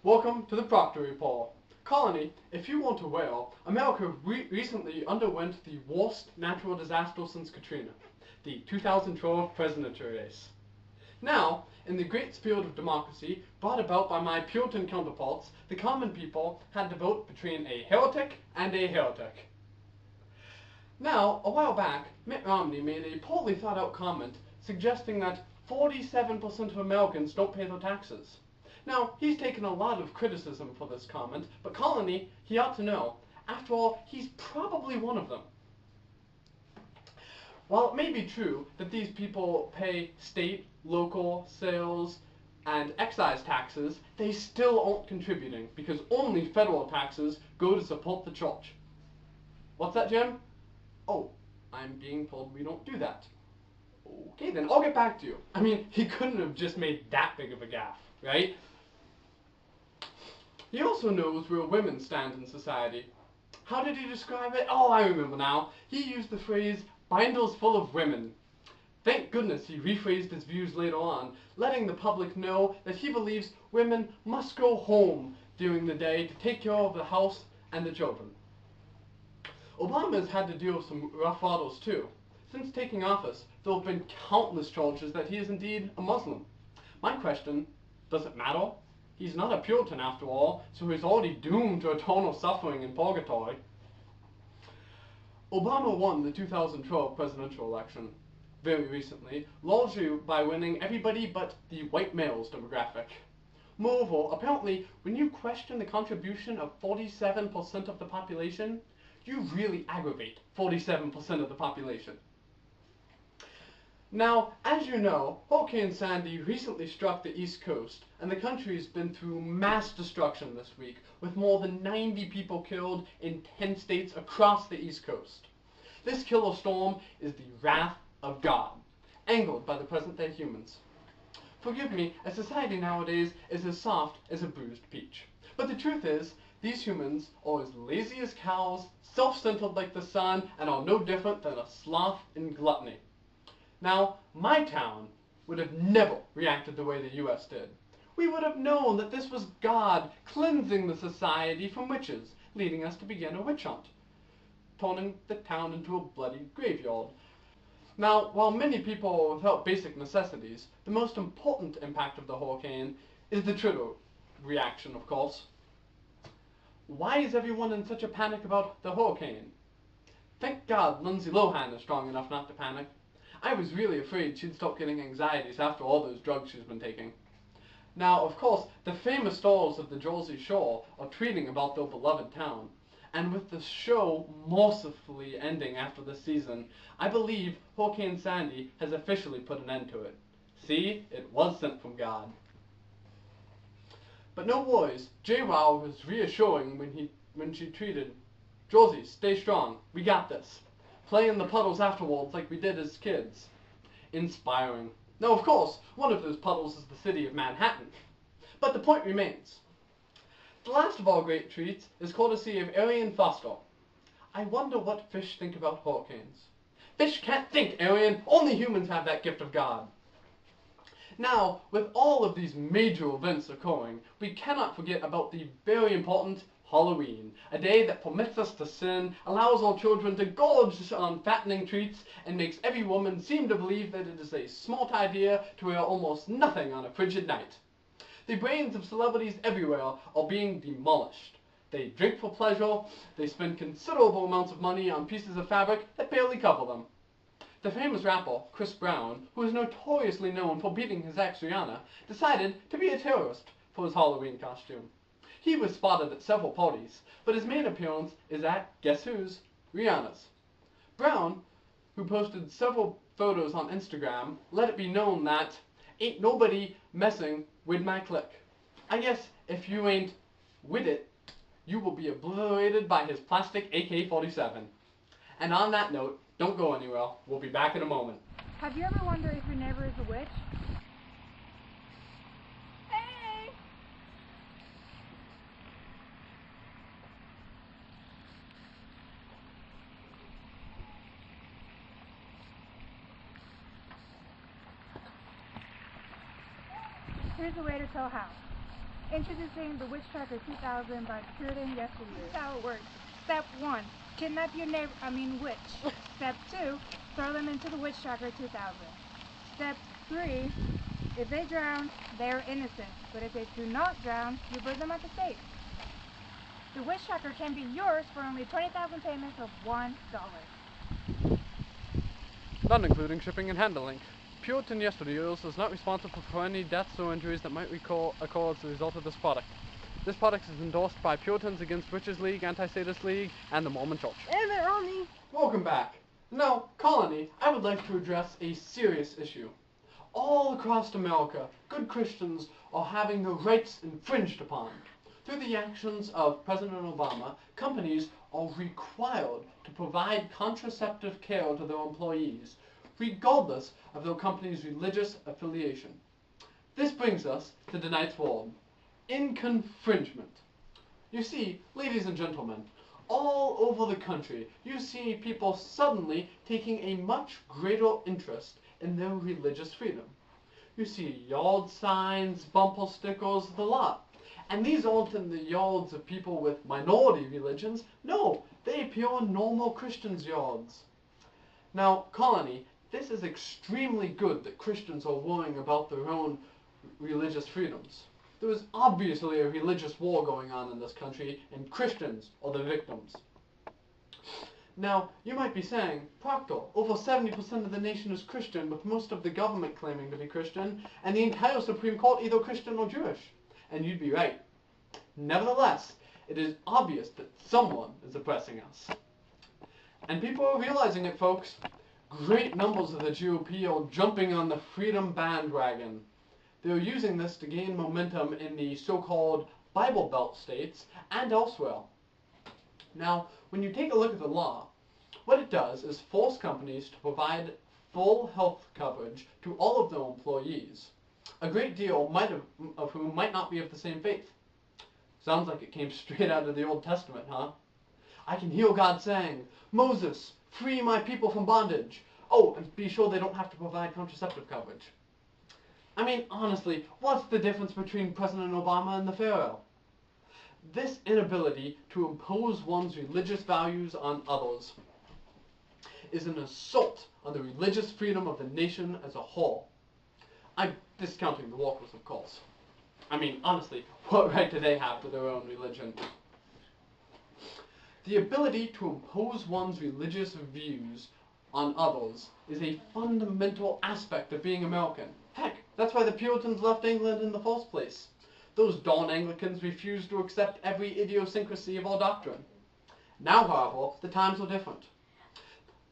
Welcome to the Proctor Report. Colony, if you want a whale, America recently underwent the worst natural disaster since Katrina, the 2012 presidential race. Now, in the great spirit of democracy brought about by my Puritan counterparts, the common people had to vote between a heretic and a heretic. Now, a while back, Mitt Romney made a poorly thought out comment suggesting that 47% of Americans don't pay their taxes. Now, he's taken a lot of criticism for this comment, but Colony, he ought to know. After all, he's probably one of them. While it may be true that these people pay state, local, sales, and excise taxes, they still aren't contributing because only federal taxes go to support the church. What's that, Jim? Oh, I'm being told we don't do that. Okay, then I'll get back to you. I mean, he couldn't have just made that big of a gaffe, right? He also knows where women stand in society. How did he describe it? Oh, I remember now. He used the phrase, bindles full of women. Thank goodness he rephrased his views later on, letting the public know that he believes women must go home during the day to take care of the house and the children. Obama has had to deal with some rough waters too. Since taking office, there have been countless charges that he is indeed a Muslim. My question, does it matter? He's not a Puritan after all, so he's already doomed to eternal suffering in purgatory. Obama won the 2012 presidential election very recently, largely by winning everybody but the white males demographic. Moreover, apparently, when you question the contribution of 47% of the population, you really aggravate 47% of the population. Now, as you know, Hurricane Sandy recently struck the East Coast, and the country's been through mass destruction this week, with more than 90 people killed in 10 states across the East Coast. This killer storm is the wrath of God, angered by the present-day humans. Forgive me, a society nowadays is as soft as a bruised peach. But the truth is, these humans are as lazy as cows, self-centered like the sun, and are no different than a sloth in gluttony. Now, my town would have never reacted the way the U.S. did. We would have known that this was God cleansing the society from witches, leading us to begin a witch hunt, turning the town into a bloody graveyard. Now, while many people are without basic necessities, the most important impact of the hurricane is the trigger reaction, of course. Why is everyone in such a panic about the hurricane? Thank God Lindsay Lohan is strong enough not to panic. I was really afraid she'd start getting anxieties after all those drugs she's been taking. Now, of course, the famous stars of the Jersey Shore are tweeting about their beloved town. And with the show mercifully ending after this season, I believe Hurricane Sandy has officially put an end to it. See, it was sent from God. But no worries, JWoww was reassuring when she tweeted, "Jersey, stay strong, we got this. Play in the puddles afterwards like we did as kids." Inspiring. Now, of course, one of those puddles is the city of Manhattan. But the point remains. The last of our great treats is courtesy of Arian Foster. I wonder what fish think about hurricanes. Fish can't think, Arian. Only humans have that gift of God. Now, with all of these major events occurring, we cannot forget about the very important Halloween, a day that permits us to sin, allows our children to gorge on fattening treats, and makes every woman seem to believe that it is a smart idea to wear almost nothing on a frigid night. The brains of celebrities everywhere are being demolished. They drink for pleasure, they spend considerable amounts of money on pieces of fabric that barely cover them. The famous rapper, Chris Brown, who is notoriously known for beating his ex Rihanna, decided to be a terrorist for his Halloween costume. He was spotted at several parties, but his main appearance is at, guess whose? Rihanna's. Brown, who posted several photos on Instagram, let it be known that ain't nobody messing with my clique. I guess if you ain't with it, you will be obliterated by his plastic AK-47. And on that note, don't go anywhere. We'll be back in a moment. Have you ever wondered if your neighbor is a witch? Hey! Here's a way to tell how. Introducing the Witch Tracker 2000 by Puritan Yesteryear. Here's how it works. Step 1. Kidnap your witch. Step 2. Throw them into the Witch Tracker 2000. Step 3. If they drown, they are innocent. But if they do not drown, you burn them at the stake. The Witch Tracker can be yours for only 20,000 payments of $1. Not including shipping and handling. Puritan Yesteryear is not responsible for any deaths or injuries that might occur as a result of this product. This product is endorsed by Puritans Against Witches League, Anti-Sadist League, and the Mormon Church. Damn it, Ronnie! Welcome back. Now, Colony, I would like to address a serious issue. All across America, good Christians are having their rights infringed upon. Through the actions of President Obama, companies are required to provide contraceptive care to their employees, regardless of their company's religious affiliation. This brings us to tonight's word: infringement. You see, ladies and gentlemen, all over the country, you see people suddenly taking a much greater interest in their religious freedom. You see yard signs, bumper stickers, the lot. And these aren't in the yards of people with minority religions. No, they appear in normal Christians' yards. Now, Colony, this is extremely good that Christians are worrying about their own religious freedoms. There is obviously a religious war going on in this country, and Christians are the victims. Now, you might be saying, Proctor, over 70% of the nation is Christian, with most of the government claiming to be Christian, and the entire Supreme Court either Christian or Jewish. And you'd be right. Nevertheless, it is obvious that someone is oppressing us. And people are realizing it, folks. Great numbers of the GOP are jumping on the freedom bandwagon. They're using this to gain momentum in the so-called Bible Belt states and elsewhere. Now, when you take a look at the law, what it does is force companies to provide full health coverage to all of their employees, a great deal of whom might not be of the same faith. Sounds like it came straight out of the Old Testament, huh? I can hear God saying, Moses, free my people from bondage. Oh, and be sure they don't have to provide contraceptive coverage. I mean, honestly, what's the difference between President Obama and the Pharaoh? This inability to impose one's religious values on others is an assault on the religious freedom of the nation as a whole. I'm discounting the workers, of course. I mean, honestly, what right do they have to their own religion? The ability to impose one's religious views on others is a fundamental aspect of being American. Heck, that's why the Puritans left England in the first place. Those darn Anglicans refused to accept every idiosyncrasy of our doctrine. Now, however, the times are different.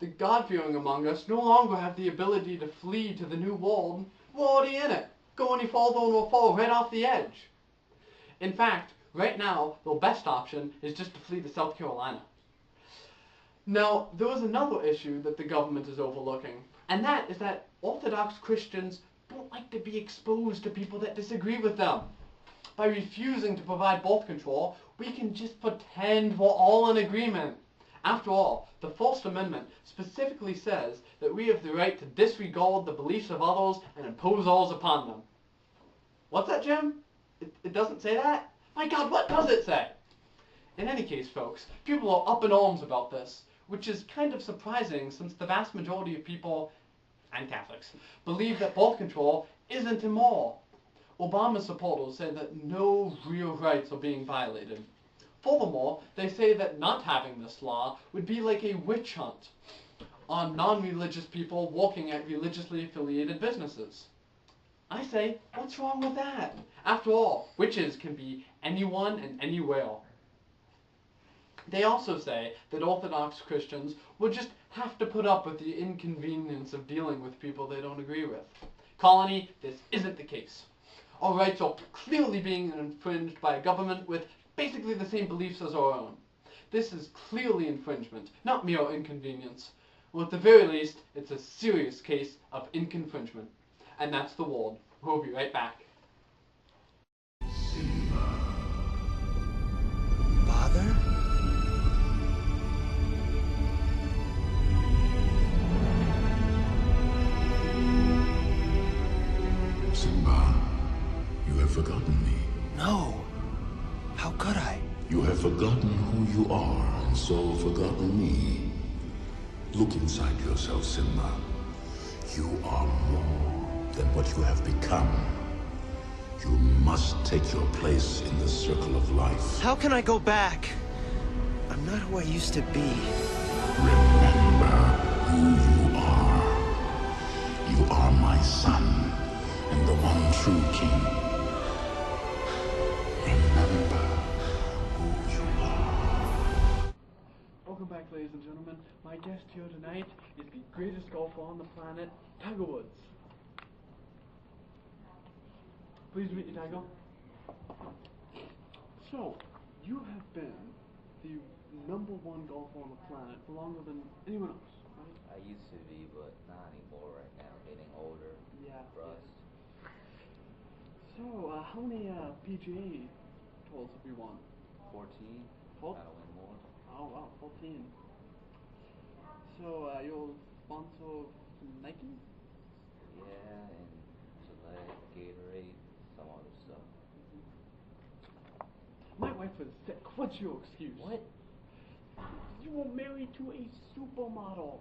The God-fearing among us no longer have the ability to flee to the new world. We're already in it. Go any further and we'll fall right off the edge. In fact, right now, the best option is just to flee to South Carolina. Now, there is another issue that the government is overlooking, and that is that Orthodox Christians don't like to be exposed to people that disagree with them. By refusing to provide birth control, we can just pretend we're all in agreement. After all, the First Amendment specifically says that we have the right to disregard the beliefs of others and impose ours upon them. What's that, Jim? It doesn't say that? My God, what does it say? In any case, folks, people are up in arms about this, which is kind of surprising since the vast majority of people, and Catholics, believe that birth control isn't immoral. Obama's supporters say that no real rights are being violated. Furthermore, they say that not having this law would be like a witch hunt on non-religious people working at religiously affiliated businesses. I say, what's wrong with that? After all, witches can be anyone and anywhere. They also say that Orthodox Christians will just have to put up with the inconvenience of dealing with people they don't agree with. Colony, this isn't the case. Our rights are clearly being infringed by a government with basically the same beliefs as our own. This is clearly infringement, not mere inconvenience. Well, at the very least, it's a serious case of infringement. And that's the word. We'll be right back. Father? Simba, you have forgotten me. No. could I? You have forgotten who you are, and so forgotten me. Look inside yourself, Simba. You are more than what you have become. You must take your place in the circle of life. How can I go back? I'm not who I used to be. Remember who you are. You are my son, and the one true king. Remember who you are. Welcome back, ladies and gentlemen. My guest here tonight is the greatest golfer on the planet, Tiger Woods. Please meet you, Tiger. So, you have been the #1 golfer on the planet for longer than anyone else, right? I used to be, but not anymore right now. Getting older. Yeah. Rust. So, how many PGA tours have you won? 14. Four? Gotta win more. Oh wow, 14. So, you're sponsor of Nike? Yeah, and Gillette, Gatorade, some other stuff. My wife was sick. What's your excuse? What? You were married to a supermodel.